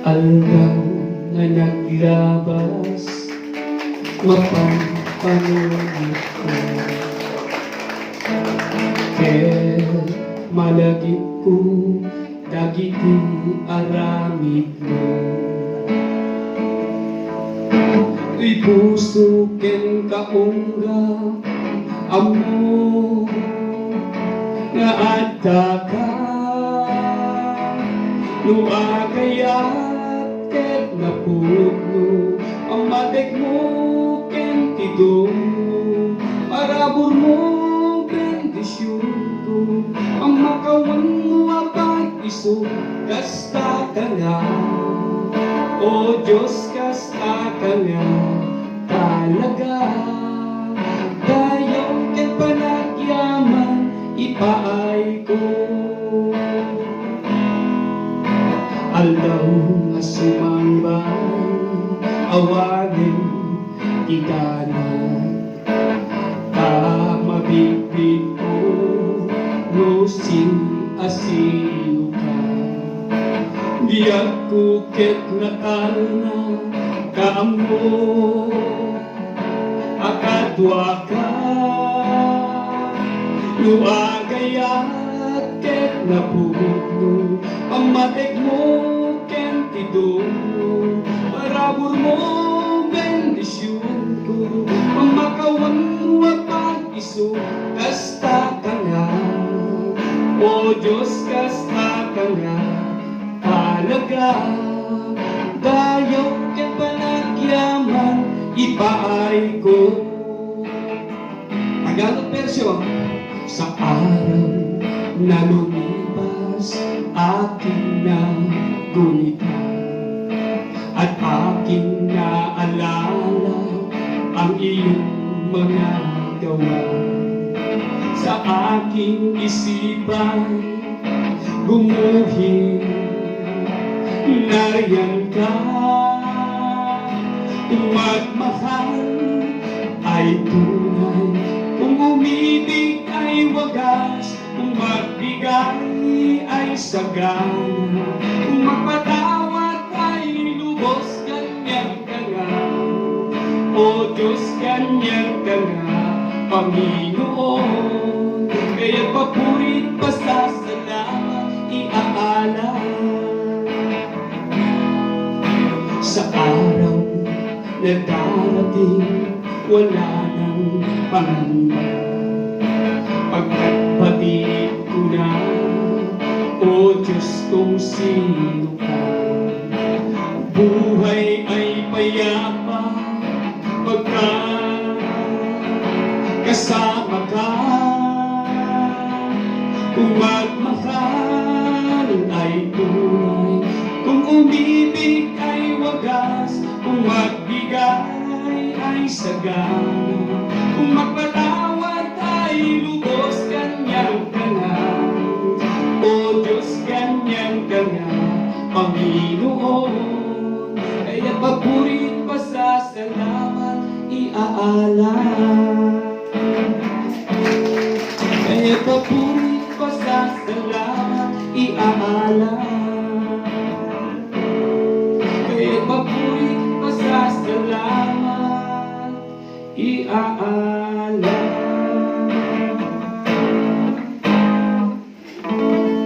Aldaw na naglabas, mapampanunod ko. Kel malagip ko, dagiti aramid mo. Tuy puso ken kaungga, amo nga adda ka. Luagayat ket napugno, ang matek mo ken tidong mo. Arabor mo bendisyon ko, ang makawan mo apag iso. Kasta ka nga, o Diyos, kasta ka nga talaga. Dayaw ket panagyaman ipaay ko. Aldaw nga sumambang awagin ikana, mabibig ko no asino ka. Di ako ket natalna kaammo, akadwa ka. Luagayat ket napugno, ang matek mo ken tidong mo. Parabor mo bendisyon ko, ang makawan mo apag iso. Kasta ka nga, o Diyos, kasta ka nga talaga. Dayaw ket panagyaman ipaay ko. Tagalog version. Sa araw na lumipas, aking nagunita at aking naalala ang iyong mga gawa. Sa aking isipan gumuhin, nariyan ka. Kung magmahal ay tunay, kung umibig ay wagas, kung magbigay ay sagana, kung magpatawad ay lubos, ganyan ka nga. O Diyos, ganyan ka nga, Panginoon. Kaya papurit basta salamat iaala. Sa araw na darating, wala nang pangamba. Pagkatpatid ko na, o Diyos, kung sino ka. Buhay ay payapa pagka kasama ka. Kung magmahal ay tunay, kung umibig ay wagas, kung magbigay ay sagana, kung magpatawad ay lubos, ganyan ka nga. O Diyos, ganyan ka nga, Panginoon. Kaya papurit pa sa salamat iaala. Kaya papurit pa sa salamat iaala. Kaya papurit pa sa salamat iaala.